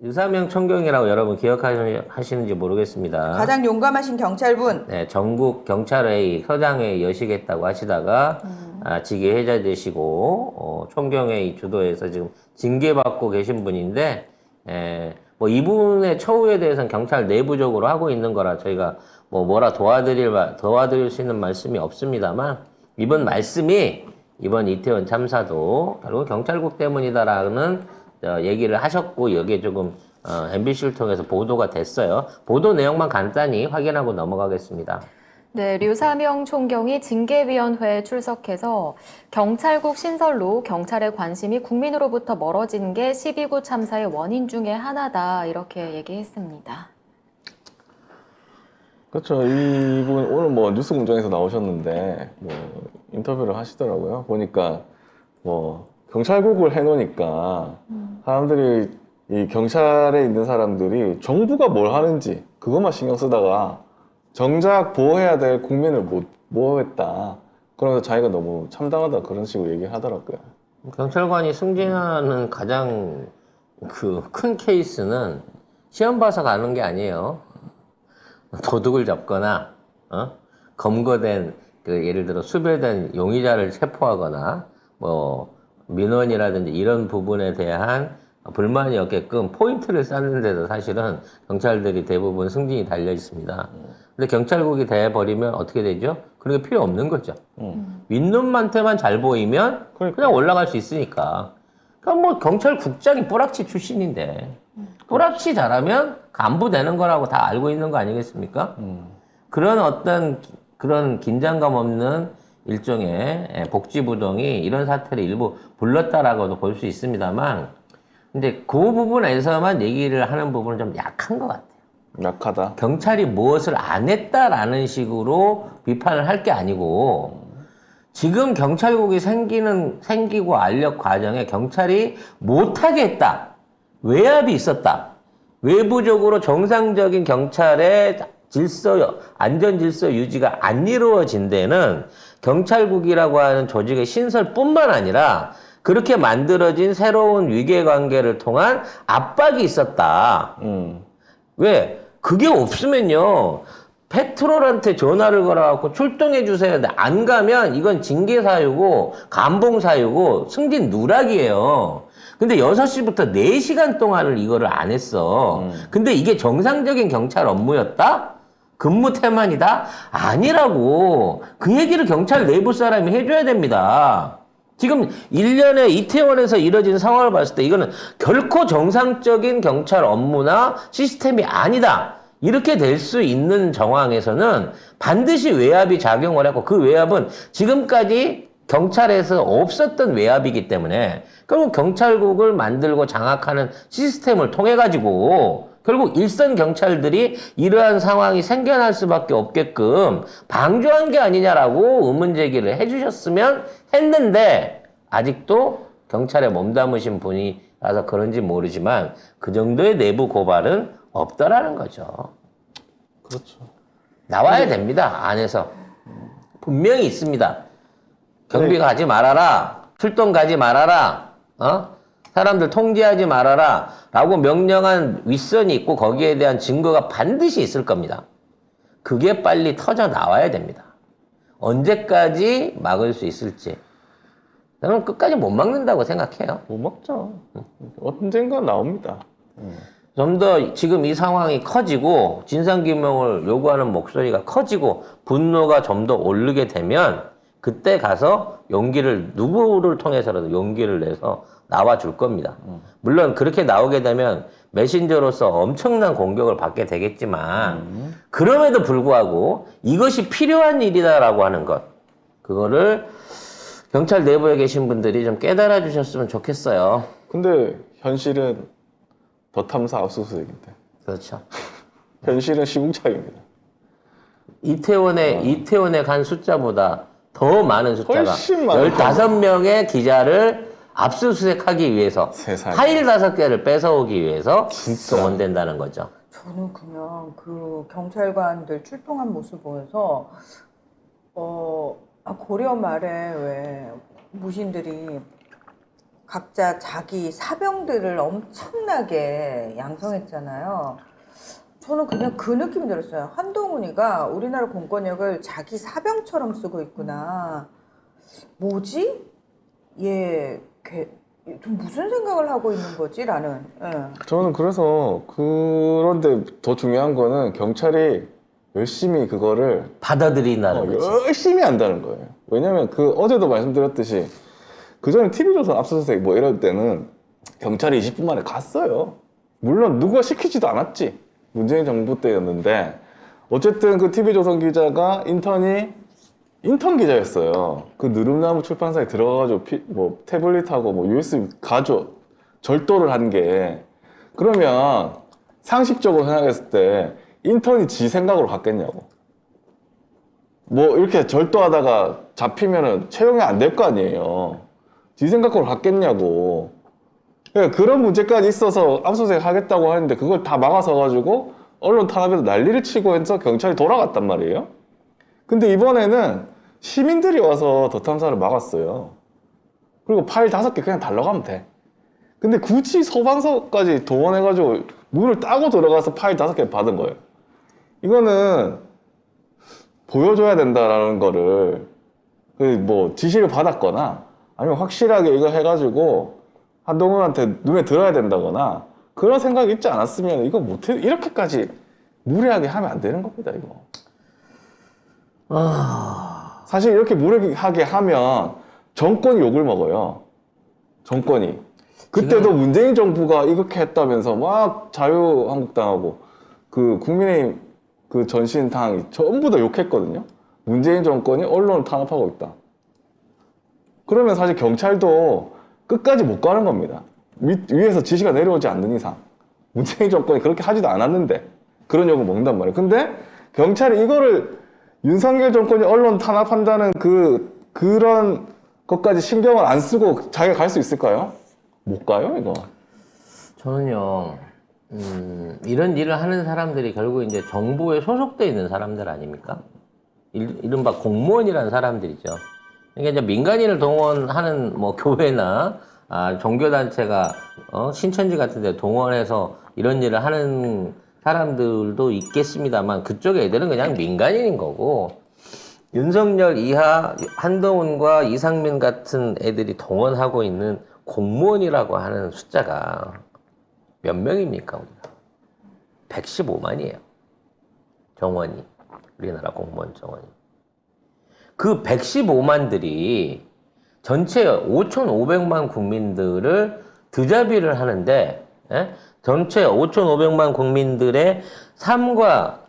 유사명 총경이라고 여러분 기억하시는지 모르겠습니다. 가장 용감하신 경찰분. 네, 전국 경찰회의 서장회의 여시겠다고 하시다가 직위 해제되시고 총경회의 주도해서 지금 징계받고 계신 분인데 뭐 이분의 처우에 대해서는 경찰 내부적으로 하고 있는 거라 저희가 뭐라 도와드릴 수 있는 말씀이 없습니다만 이번 말씀이 이번 이태원 참사도 결국 경찰국 때문이다라는 얘기를 하셨고 여기에 조금 MBC를 통해서 보도가 됐어요. 보도 내용만 간단히 확인하고 넘어가겠습니다. 네, 류사명 총경이 징계위원회에 출석해서 경찰국 신설로 경찰의 관심이 국민으로부터 멀어진 게 12구 참사의 원인 중에 하나다 이렇게 얘기했습니다. 그렇죠. 이분 오늘 뭐 뉴스 공장에서 나오셨는데 뭐 인터뷰를 하시더라고요. 보니까 뭐 경찰국을 해놓으니까 사람들이 이 경찰에 있는 사람들이 정부가 뭘 하는지 그것만 신경 쓰다가 정작 보호해야 될 국민을 못 보호했다. 그러면서 자기가 너무 참담하다 그런 식으로 얘기하더라고요. 경찰관이 승진하는 가장 큰 케이스는 시험 봐서 가는 게 아니에요. 도둑을 잡거나 검거된 예를 들어 수배된 용의자를 체포하거나 뭐 민원이라든지 이런 부분에 대한 불만이 없게끔 포인트를 쌓는 데도 사실은 경찰들이 대부분 승진이 달려 있습니다. 근데 경찰국이 돼버리면 어떻게 되죠? 그런 게 필요 없는 거죠. 윗놈한테만 잘 보이면 그냥 올라갈 수 있으니까. 그러니까 뭐 경찰국장이 뿌락치 출신인데 뿌락치 잘하면 간부 되는 거라고 다 알고 있는 거 아니겠습니까? 그런 그런 긴장감 없는 일종의 복지부동이 이런 사태를 일부 불렀다라고도 볼 수 있습니다만 근데 그 부분에서만 얘기를 하는 부분은 좀 약한 것 같아요. 약하다. 경찰이 무엇을 안 했다라는 식으로 비판을 할 게 아니고 지금 경찰국이 생기고 알력 과정에 경찰이 못하게 했다. 외압이 있었다. 외부적으로 정상적인 경찰의 안전 질서 유지가 안 이루어진 데는 경찰국이라고 하는 조직의 신설뿐만 아니라 그렇게 만들어진 새로운 위계관계를 통한 압박이 있었다. 왜? 그게 없으면요. 페트롤한테 전화를 걸어갖고 출동해 주세요. 근데 안 가면 이건 징계 사유고 감봉 사유고 승진 누락이에요. 근데 6시부터 4시간 동안을 이거를 안 했어. 근데 이게 정상적인 경찰 업무였다? 근무 태만이다? 아니라고. 그 얘기를 경찰 내부 사람이 해줘야 됩니다. 지금 1년에 이태원에서 이뤄진 상황을 봤을 때 이거는 결코 정상적인 경찰 업무나 시스템이 아니다. 이렇게 될 수 있는 정황에서는 반드시 외압이 작용을 하고 그 외압은 지금까지 경찰에서 없었던 외압이기 때문에 결국 경찰국을 만들고 장악하는 시스템을 통해 가지고 결국 일선 경찰들이 이러한 상황이 생겨날 수밖에 없게끔 방조한 게 아니냐라고 의문 제기를 해주셨으면 했는데 아직도 경찰에 몸담으신 분이라서 그런지 모르지만 그 정도의 내부 고발은 없더라는 거죠. 그렇죠. 나와야 됩니다. 안에서. 분명히 있습니다. 경비 가지 말아라. 출동 가지 말아라. 사람들 통제하지 말아라. 라고 명령한 윗선이 있고 거기에 대한 증거가 반드시 있을 겁니다. 그게 빨리 터져 나와야 됩니다. 언제까지 막을 수 있을지. 저는 끝까지 못 막는다고 생각해요. 못 먹죠. 언젠가 나옵니다. 좀 더 지금 이 상황이 커지고 진상규명을 요구하는 목소리가 커지고 분노가 좀 더 오르게 되면 그때 가서 누구를 통해서라도 용기를 내서 나와줄 겁니다. 물론 그렇게 나오게 되면 메신저로서 엄청난 공격을 받게 되겠지만 그럼에도 불구하고 이것이 필요한 일이다라고 하는 것 그거를 경찰 내부에 계신 분들이 좀 깨달아 주셨으면 좋겠어요. 근데 현실은 더 탐사 압수수색인데. 그렇죠. 현실은 시궁창입니다. 이태원에 간 숫자보다 더 많은 숫자가 훨씬 많은 15명의 기자를 압수수색하기 위해서 세상에. 파일 5개를 뺏어오기 위해서 진짜. 동원된다는 거죠. 저는 그냥 그 경찰관들 출동한 모습 보면서 고려 말에 왜 무신들이 각자 자기 사병들을 엄청나게 양성했잖아요. 저는 그냥 그 느낌이 들었어요. 한동훈이가 우리나라 공권력을 자기 사병처럼 쓰고 있구나. 뭐지? 좀 무슨 생각을 하고 있는 거지? 라는. 예. 저는 그래서 그런데 더 중요한 거는 경찰이 열심히 그거를 받아들인다는 거지. 열심히 한다는 거예요. 왜냐면 그 어제도 말씀드렸듯이 그 전에 TV조선 압수수색 뭐 이럴 때는 경찰이 20분 만에 갔어요. 물론 누가 시키지도 않았지. 문재인 정부 때였는데 어쨌든 그 TV조선 기자가 인턴 기자였어요. 그 느릅나무 출판사에 들어가가지고 뭐 태블릿하고 뭐 USB 절도를 한 게 그러면 상식적으로 생각했을 때 인턴이 지 생각으로 갔겠냐고. 뭐 이렇게 절도하다가 잡히면은 채용이 안 될 거 아니에요. 지 생각으로 갔겠냐고. 그러니까 그런 문제까지 있어서 압수수색 하겠다고 하는데 그걸 다 막아서 가지고 언론 탄압에서 난리를 치고 해서 경찰이 돌아갔단 말이에요. 근데 이번에는 시민들이 와서 더 탐사를 막았어요. 그리고 파일 5개 그냥 달러가면 돼. 근데 굳이 소방서까지 동원해가지고 문을 따고 들어가서 파일 5개 받은 거예요. 이거는 보여줘야 된다라는 거를 뭐 지시를 받았거나 아니면 확실하게 이거 해가지고 한동훈한테 눈에 들어야 된다거나 그런 생각이 있지 않았으면 이거 못해 이렇게까지 무례하게 하면 안 되는 겁니다. 이거. 사실 이렇게 무례하게 하면 정권이 욕을 먹어요. 정권이. 그때도 문재인 정부가 이렇게 했다면서 막 자유한국당하고 그 국민의힘 그 전신당이 전부 다 욕했거든요. 문재인 정권이 언론을 탄압하고 있다. 그러면 사실 경찰도 끝까지 못 가는 겁니다. 위에서 지시가 내려오지 않는 이상. 문재인 정권이 그렇게 하지도 않았는데 그런 욕을 먹는단 말이에요. 근데 경찰이 이거를 윤석열 정권이 언론 탄압한다는 그런 것까지 신경을 안 쓰고 자기가 갈 수 있을까요? 못 가요, 이거. 저는요, 이런 일을 하는 사람들이 결국 이제 정부에 소속돼 있는 사람들 아닙니까? 이른바 공무원이라는 사람들이죠. 그러니까 이제 민간인을 동원하는 뭐 교회나 종교단체가 신천지 같은 데 동원해서 이런 일을 하는 사람들도 있겠습니다만 그쪽 애들은 그냥 민간인인 거고 윤석열 이하 한동훈과 이상민 같은 애들이 동원하고 있는 공무원이라고 하는 숫자가 몇 명입니까? 우리가 115만이에요. 정원이. 우리나라 공무원 정원이. 그 115만들이 전체 5,500만 국민들을 드자비를 하는데 전체 5,500만 국민들의 삶과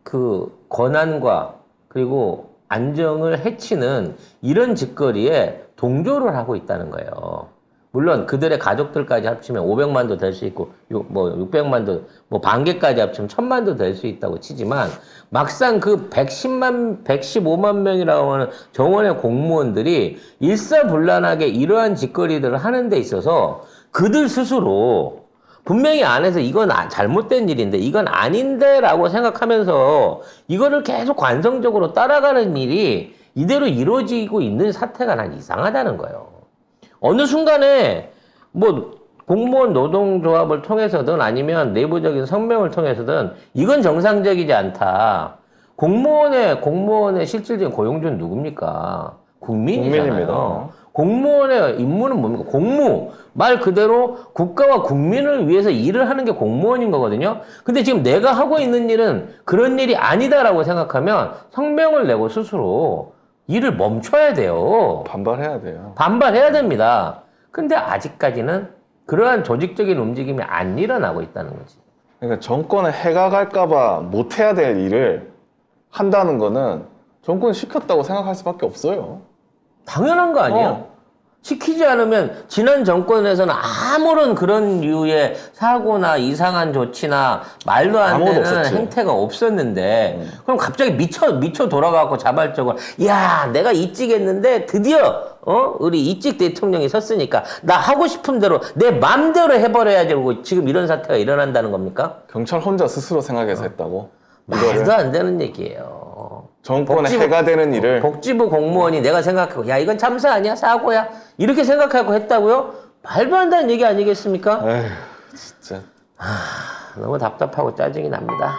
그 권한과 그리고 안정을 해치는 이런 짓거리에 동조를 하고 있다는 거예요. 물론 그들의 가족들까지 합치면 500만도 될 수 있고 뭐 600만도 뭐 반개까지 합치면 1000만도 될 수 있다고 치지만 막상 그 115만 명이라고 하는 정원의 공무원들이 일사불란하게 이러한 짓거리들을 하는 데 있어서 그들 스스로 분명히 안에서 이건 잘못된 일인데 이건 아닌데 라고 생각하면서 이거를 계속 관성적으로 따라가는 일이 이대로 이루어지고 있는 사태가 난 이상하다는 거예요. 어느 순간에 뭐 공무원 노동조합을 통해서든 아니면 내부적인 성명을 통해서든 이건 정상적이지 않다. 공무원의 실질적인 고용주는 누굽니까? 국민이잖아요. 국민입니다. 공무원의 임무는 뭡니까? 공무. 말 그대로 국가와 국민을 위해서 일을 하는 게 공무원인 거거든요. 근데 지금 내가 하고 있는 일은 그런 일이 아니다라고 생각하면 성명을 내고 스스로 일을 멈춰야 돼요. 반발해야 돼요. 반발해야 됩니다. 근데 아직까지는 그러한 조직적인 움직임이 안 일어나고 있다는 거지. 그러니까 정권에 해가 갈까봐 못해야 될 일을 한다는 거는 정권이 시켰다고 생각할 수밖에 없어요. 당연한 거 아니에요? 시키지 않으면 지난 정권에서는 아무런 그런 류의 사고나 이상한 조치나 말도 안 아무것도 되는 없었지. 행태가 없었는데 그럼 갑자기 미쳐 돌아가고 자발적으로 야 내가 이찍했는데 드디어 우리 이찍 대통령이 섰으니까 나 하고 싶은 대로 내 맘대로 해버려야지 하고 지금 이런 사태가 일어난다는 겁니까? 경찰 혼자 스스로 생각해서 했다고. 이거를 말도 안 되는 얘기예요. 정권에 해가 되는 일을 복지부 공무원이 내가 생각하고 야 이건 참사 아니야 사고야 이렇게 생각하고 했다고요? 말도 안 되는 얘기 아니겠습니까? 에휴, 진짜. 너무 답답하고 짜증이 납니다.